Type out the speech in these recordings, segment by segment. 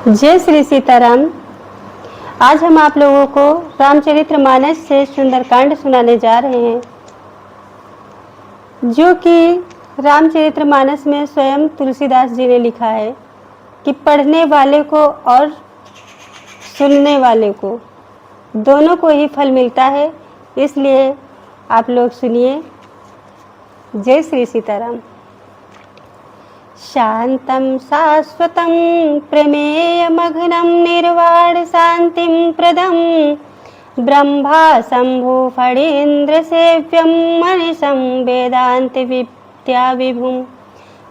जय श्री सीताराम। आज हम आप लोगों को रामचरितमानस से सुंदरकांड सुनाने जा रहे हैं, जो कि रामचरितमानस में स्वयं तुलसीदास जी ने लिखा है कि पढ़ने वाले को और सुनने वाले को दोनों को ही फल मिलता है। इसलिए आप लोग सुनिए। जय श्री सीताराम। शांतं शाश्वतं प्रमेयमघनं निर्वाण शांतिं प्रदं ब्रह्मा शंभु फणीन्द्र सेव्यं मनीषं वेदांत विद्या विभुं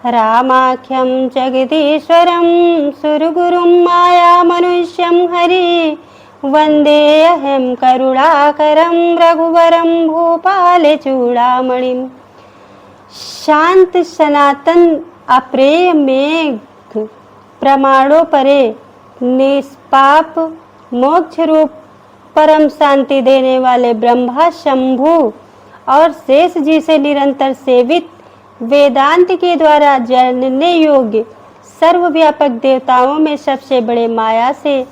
रामाख्यं जगदीश्वरं सुरगुरुं माया मनुष्यं हरि वंदेऽहं करुणाकरं रघुवरं भूपाल चूड़ामणिं। शांत सनातन अप्रेय मेघ प्रमाणों परे निष्पाप मोक्ष रूप परम शांति देने वाले ब्रह्मा शंभु और शेष जी से निरंतर सेवित वेदांत के द्वारा जानने योग्य सर्वव्यापक देवताओं में सबसे बड़े माया से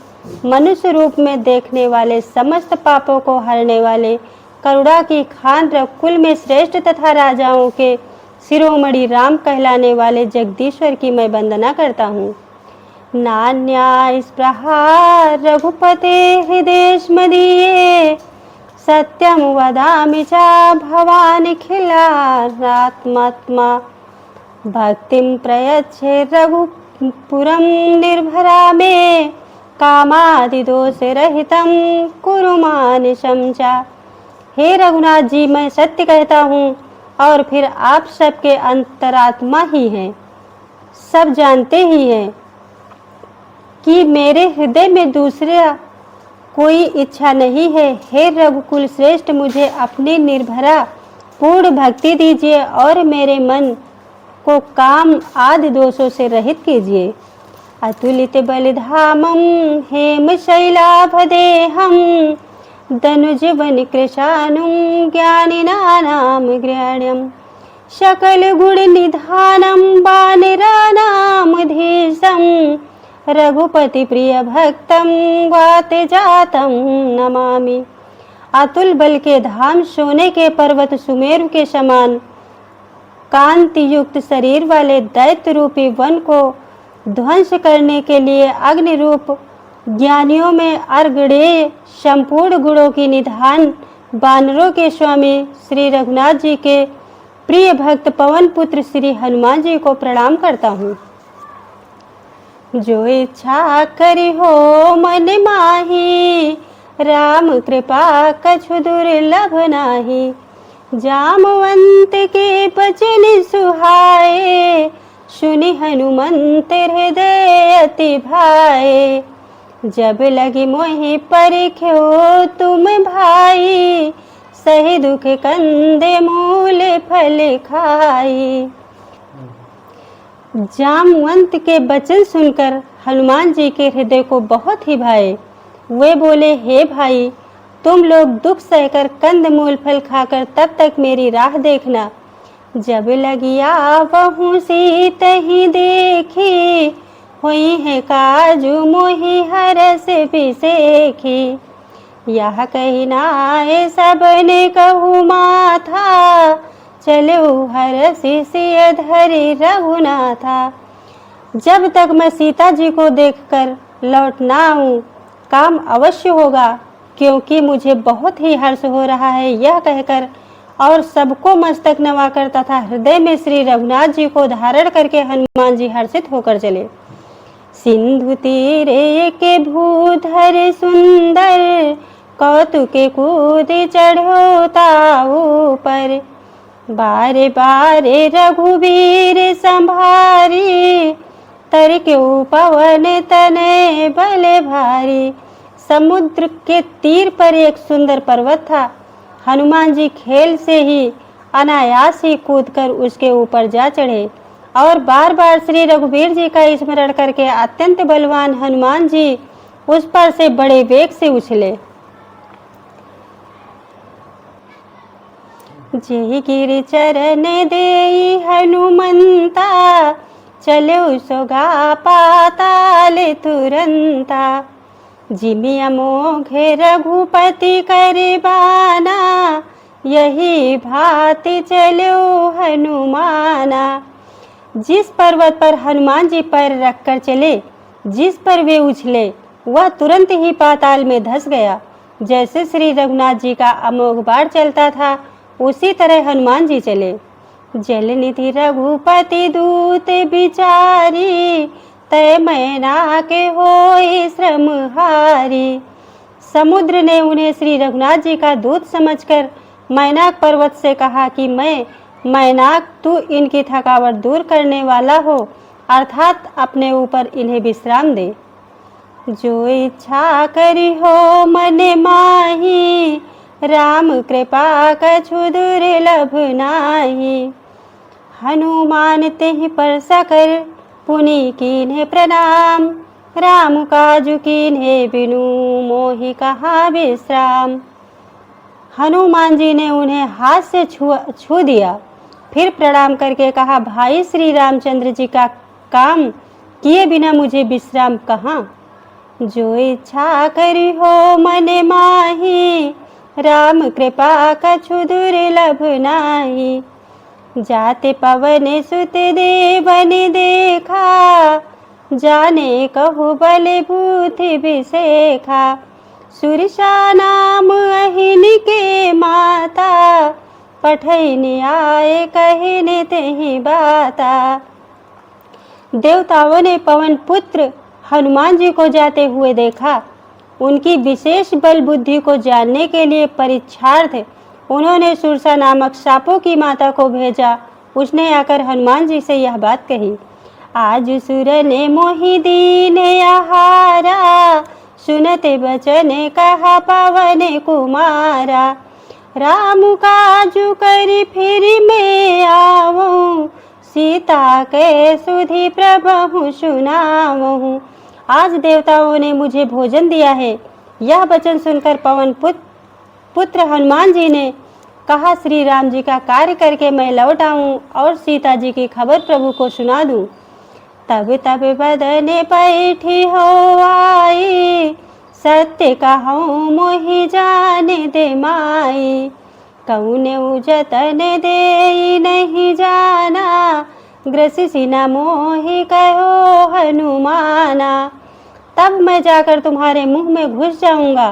मनुष्य रूप में देखने वाले समस्त पापों को हरने वाले करुणा की खान रघुकुल में श्रेष्ठ तथा राजाओं के शिरोमणि राम कहलाने वाले जगदीश्वर की मैं वंदना करता हूँ। नान्या स्पृहा रघुपते हृदय मदीये सत्यम वदामि चा भवानि खिलात्मा भक्तिं प्रयच्छे रघुपुरं निर्भरा में कामादि दोष रहितं कुरु मानिशं च। हे रघुनाथ जी, मैं सत्य कहता हूँ और फिर आप सबके अंतरात्मा ही हैं, सब जानते ही हैं कि मेरे हृदय में दूसरा कोई इच्छा नहीं है। हे रघुकुल श्रेष्ठ, मुझे अपनी निर्भरा पूर्ण भक्ति दीजिए और मेरे मन को काम आदि दोषों से रहित कीजिए। अतुलित बलिधामं हेम शैलाभदेहं धनुजवन कृशानुं ज्ञानिनानां गृह्यं सकल गुण निधानं वानरानामधीशं रघुपति प्रिय भक्तं वाते जातं नमामि। अतुल बल के धाम, सोने के पर्वत सुमेरु के समान कांति युक्त शरीर वाले दैत्य रूपी वन को ध्वंस करने के लिए अग्नि रूप ज्ञानियों में अर्गणेय संपूर्ण गुणों की निधान वानरों के स्वामी श्री रघुनाथ जी के प्रिय भक्त पवन पुत्र श्री हनुमान जी को प्रणाम करता हूँ। जो इच्छा करी हो मन माही, राम कृपा कछु दुर्लभ नाही। जामवंत के बचन सुहाए, सुनि हनुमंत हृदय अति भाए। जब लगी मोहि परिख्यो तुम भाई, सही दुख कंदे मूल फल खाई। जामवंत के वचन सुनकर हनुमान जी के हृदय को बहुत ही भाए। वे बोले, हे भाई, तुम लोग दुख सहकर कंद मूल फल खाकर तब तक मेरी राह देखना। जब लगी आवहूँ सीत ही देखी, हुई है काजू मोहि हरस बिसेखी। यह कही नाए सबने कहू माथा, चलो हरसि सिय धरि रघुनाथा। जब तक मैं सीता जी को देखकर लौट ना आऊं, काम अवश्य होगा, क्योंकि मुझे बहुत ही हर्ष हो रहा है। यह कहकर और सबको मस्तक नवाकर तथा हृदय में श्री रघुनाथ जी को धारण करके हनुमान जी हर्षित होकर चले। सिंधु तीरे के भूधर सुंदर, कौतुके कूद चढ़ो ताऊ पर। बारे बारे रघुवीर संभारी, तर के पवन तने बल भारी। समुद्र के तीर पर एक सुंदर पर्वत था। हनुमान जी खेल से ही अनायास ही कूदकर उसके ऊपर जा चढ़े और बार बार श्री रघुवीर जी का स्मरण करके अत्यंत बलवान हनुमान जी उस पर से बड़े वेग से उछले। जेहि गिरि चरण देई हनुमंता, चलो सोगा पाताल तुरंता। जिमि अमोघ रघुपति करबाना, यही भांति चलो हनुमाना। जिस पर्वत पर हनुमान जी पैर रखकर चले, जिस पर वे उछले, वह तुरंत ही पाताल में धंस गया। जैसे श्री रघुनाथ जी का अमोघ बाण चलता था, उसी तरह हनुमान जी चले। जलनिधि रघुपति दूत बिचारी, तय मैना के होई श्रम हारी। समुद्र ने उन्हें श्री रघुनाथ जी का दूत समझकर मैनाक पर्वत से कहा कि मैनाक, तू इनकी थकावट दूर करने वाला हो, अर्थात अपने ऊपर इन्हें विश्राम दे। जो इच्छा करी हो मन माही, राम कृपा कछु दुर्लभ नाही। हनुमान तेहि पर सकर पुनि कीन्हे प्रणाम, राम काजु कीन्हे बिनु मोहि कहाँ विश्राम। हनुमान जी ने उन्हें हाथ से छू दिया, फिर प्रणाम करके कहा, भाई श्री रामचंद्र जी का काम किए बिना मुझे विश्राम कहाँ। जो इच्छा करी हो मन माही, राम कृपा कछु दुर्लभ नाही। जाते पवन सुत देवन देखा, जाने कहु बल भूति विसेखा। सुरसा नाम अहिन के माता, पठैनि आए कहिने तेहि बाता। देवताओं ने पवन पुत्र हनुमान जी को जाते हुए देखा। उनकी विशेष बल बुद्धि को जानने के लिए परीक्षार्थ उन्होंने सुरसा नामक सापों की माता को भेजा। उसने आकर हनुमान जी से यह बात कही, आज सुर ने मोहि दीन आहारा, सुनते बचन कहा पवन कुमारा। राम काजु करि फिर मैं आवऊं, सीता के सुधि प्रभु सुनावऊं। आज देवताओं ने मुझे भोजन दिया है। यह वचन सुनकर पवन पुत्र हनुमान जी ने कहा, श्री राम जी का कार्य करके मैं लौट आऊं और सीता जी की खबर प्रभु को सुना दूं। तब तब बदने बैठी हो आई, सत्य कहूँ मोहि जाने दे माई। कौन उजतन दे नहीं जाना, ग्रसिसी न मोहि कहो हनुमाना। तब मैं जाकर तुम्हारे मुंह में घुस जाऊंगा,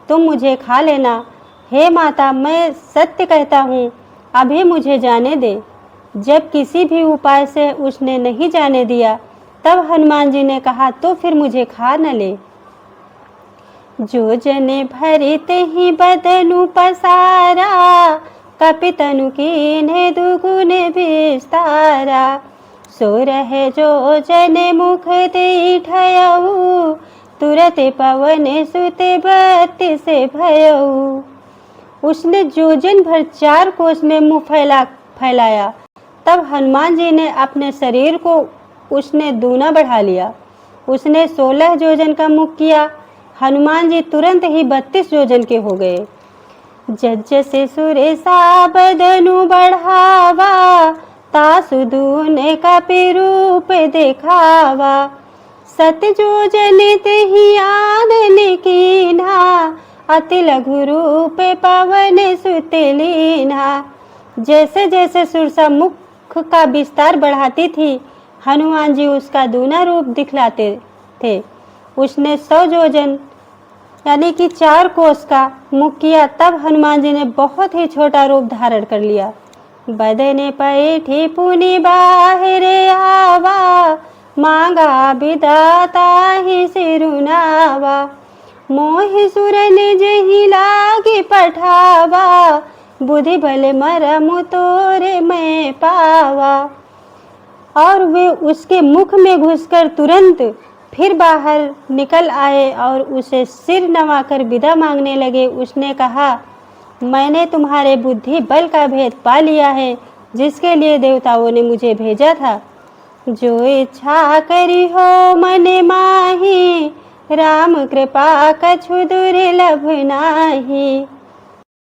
तुम मुझे खा लेना। हे माता, मैं सत्य कहता हूँ, अभी मुझे जाने दे। जब किसी भी उपाय से उसने नहीं जाने दिया, तब हनुमान जी ने कहा, तो फिर मुझे खा न ले। जो जने भरित ही बदनु पसारा, कपितनु कीन्हे दुगुन विस्तारा। सो रहे जो जने मुख दिठयऊ, तुरत पवन सुत बत्ति से भयऊ। उसने जोजन भर 4 कोस में मुंह फैलाया। तब हनुमान जी ने अपने शरीर को उसने दूना बढ़ा लिया। उसने 16 जोजन का मुख किया। हनुमान जी तुरंत ही 32 जोजन के हो गए। जज से सुरेसा बदनु बढ़ावा, तासु दूने कपि रूप दिखावा। सत जोजन तेहि आनन कीन्हा, अति लघु रूप पवन सुत लीन्हा। जैसे जैसे सुरसा मुख का विस्तार बढ़ाती थी, हनुमान जी उसका दूना रूप दिखलाते थे। उसने 100 जोजन यानी कि 4 कोस का मुख किया। तब हनुमान जी ने बहुत ही छोटा रूप धारण कर लिया। बदने पैठी पुनि बाहिर आवा, मांगा विदाता ही सिरुनावा। मोहि सुरन जहि लागे पठावा, बुद्धि बल मरमु तोरे मैं पावा। और वे उसके मुख में घुसकर तुरंत फिर बाहर निकल आए और उसे सिर नवाकर विदा मांगने लगे। उसने कहा, मैंने तुम्हारे बुद्धि बल का भेद पा लिया है, जिसके लिए देवताओं ने मुझे भेजा था। जो इच्छा करी हो मन माही, राम कृपा कछु दुर्लभ नाही।